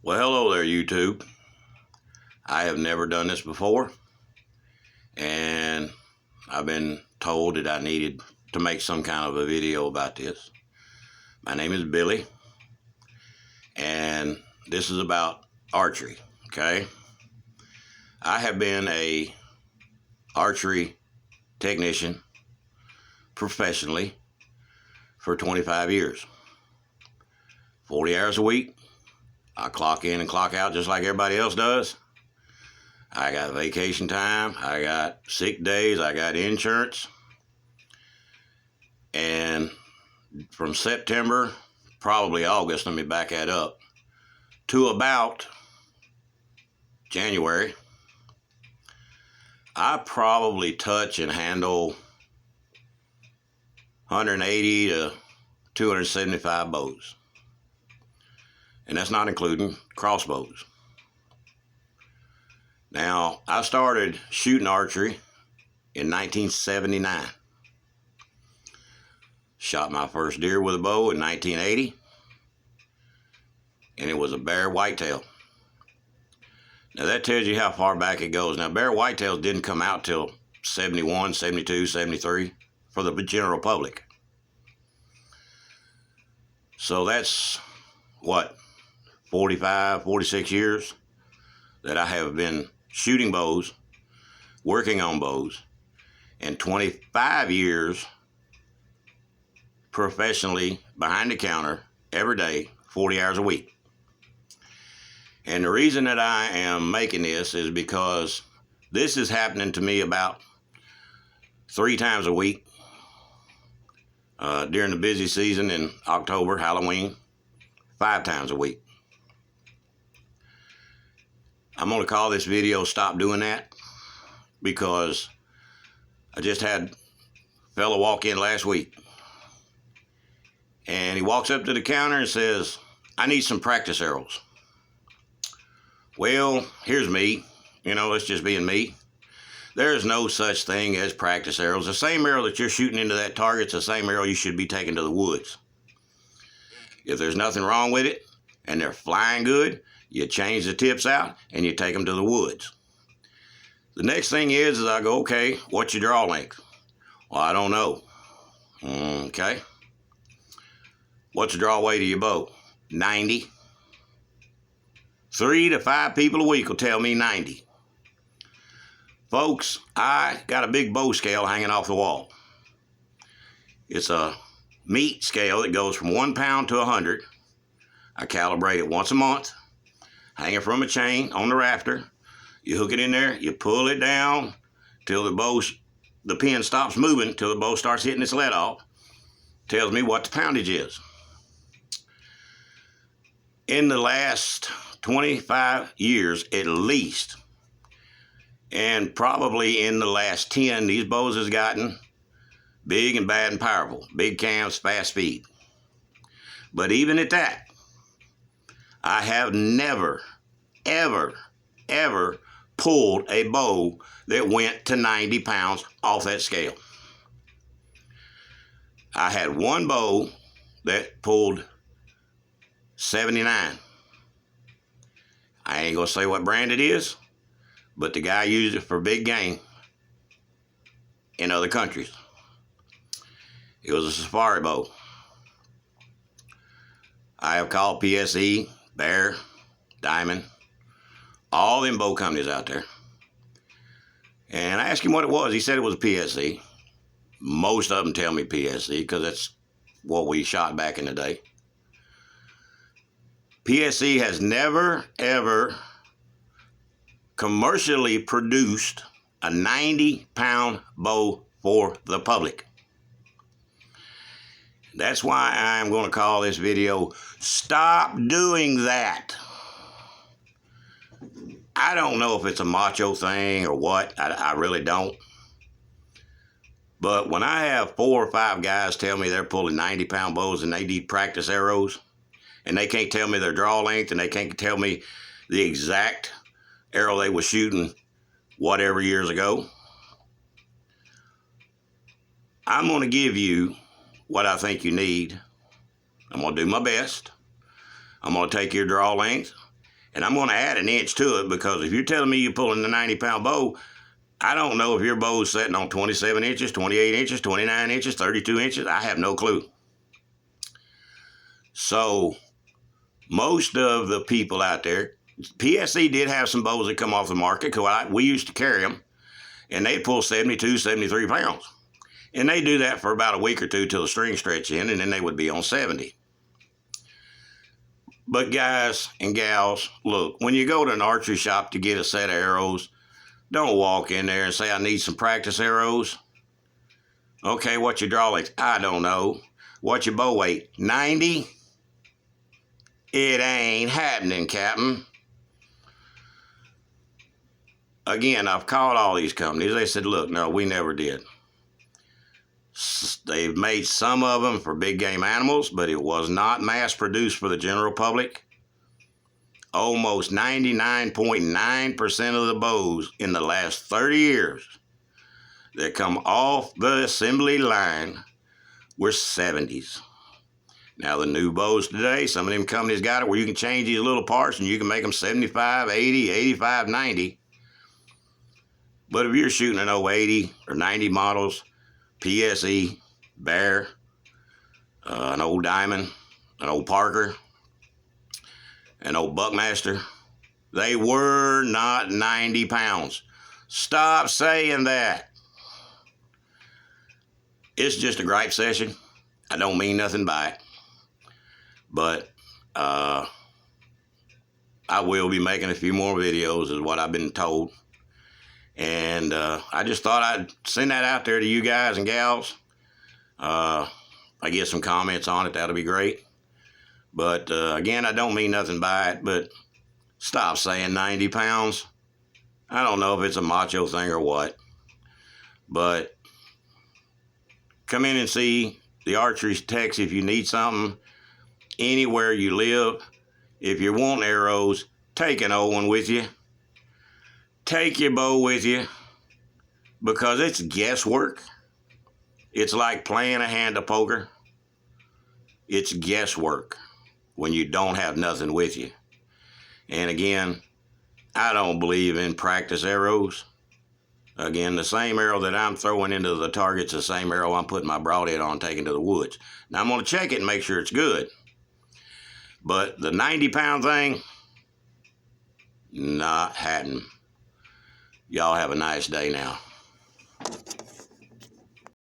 Well, hello there, YouTube. I have never done this before, and I've been told that I needed to make some kind of a video about this. My name is Billy, and this is about archery, okay? I have been a archery technician professionally for 25 years. 40 hours a week. I clock in and clock out just like everybody else does. I got vacation time, I got sick days, I got insurance. And from September, probably August, let me back that up, to about January, I probably touch and handle 180 to 275 bows. And that's not including crossbows. Now, I started shooting archery in 1979. Shot my first deer with a bow in 1980, and it was a bear whitetail. Now, that tells you how far back it goes. Now, bear whitetails didn't come out till 71, 72, 73 for the general public. So that's, what, 45, 46 years that I have been shooting bows, working on bows, and 25 years professionally behind the counter every day, 40 hours a week. And the reason that I am making this is because this is happening to me about 3 times a week during the busy season in October, Halloween, 5 times a week. I'm going to call this video Stop Doing That, because I just had a fella walk in last week, and he walks up to the counter and says, "I need some practice arrows." Well, here's me, it's just being me. There is no such thing as practice arrows. The same arrow that you're shooting into that target's the same arrow you should be taking to the woods. If there's nothing wrong with it and they're flying good, you change the tips out and you take them to the woods. The next thing is I go, okay, what's your draw length? Well, I don't know. Okay. What's the draw weight of your bow? 90. 3 to 5 people a week will tell me 90. Folks, I got a big bow scale hanging off the wall. It's a meat scale that goes from 1 pound to 100. I calibrate it once a month, hang it from a chain on the rafter. You hook it in there, you pull it down till the pin stops moving, till the bow starts hitting its let off. Tells me what the poundage is. In the last 25 years at least, and probably in the last 10, these bows has gotten big and bad and powerful. Big cams, fast speed. But even at that, I have never, ever, ever pulled a bow that went to 90 pounds off that scale. I had one bow that pulled 79. I ain't gonna say what brand it is, but the guy used it for big game in other countries. It was a safari bow. I have called PSE, Bear, Diamond, all them bow companies out there. And I asked him what it was. He said it was a PSE. Most of them tell me PSE because that's what we shot back in the day. PSE has never, ever commercially produced a 90-pound bow for the public. That's why I'm going to call this video Stop Doing That. I don't know if it's a macho thing or what. I really don't. But when I have 4 or 5 guys tell me they're pulling 90-pound bows and they need practice arrows, and they can't tell me their draw length, and they can't tell me the exact arrow they were shooting whatever years ago, I'm going to give you what I think you need. I'm going to do my best. I'm going to take your draw length, And I'm going to add an inch to it, because if you're telling me you're pulling the 90-pound bow, I don't know if your bow's setting on 27 inches, 28 inches, 29 inches, 32 inches. I have no clue. So most of the people out there, PSE did have some bows that come off the market, because we used to carry them, and they pull 72, 73 pounds. And they do that for about a week or two till the string stretch in, and then they would be on 70. But guys and gals, look, when you go to an archery shop to get a set of arrows, don't walk in there and say, I need some practice arrows. Okay, what's your draw length? I don't know. What's your bow weight? 90? It ain't happening, Captain. Again, I've called all these companies. They said, look, no, we never did. They've made some of them for big game animals, but it was not mass produced for the general public. Almost 99.9% of the bows in the last 30 years that come off the assembly line were 70s. Now, the new bows today, some of them companies got it where you can change these little parts and you can make them 75, 80, 85, 90. But if you're shooting an 080 or 90 models, PSE, Bear, an old Diamond, an old Parker, an old Buckmaster, they were not 90 pounds. Stop saying that. It's just a gripe session. I don't mean nothing by it. But I will be making a few more videos, is what I've been told. And I just thought I'd send that out there to you guys and gals. I get some comments on it, that'll be great. But again, I don't mean nothing by it, but stop saying 90 pounds. I don't know if it's a macho thing or what. But come in and see the Archery Techs if you need something. Anywhere you live, if you want arrows, take an old one with you. Take your bow with you, because it's guesswork. It's like playing a hand of poker. It's guesswork when you don't have nothing with you. And again, I don't believe in practice arrows. Again, the same arrow that I'm throwing into the target's the same arrow I'm putting my broadhead on taking to the woods. Now, I'm going to check it and make sure it's good. But the 90-pound thing, not happening. Y'all have a nice day now.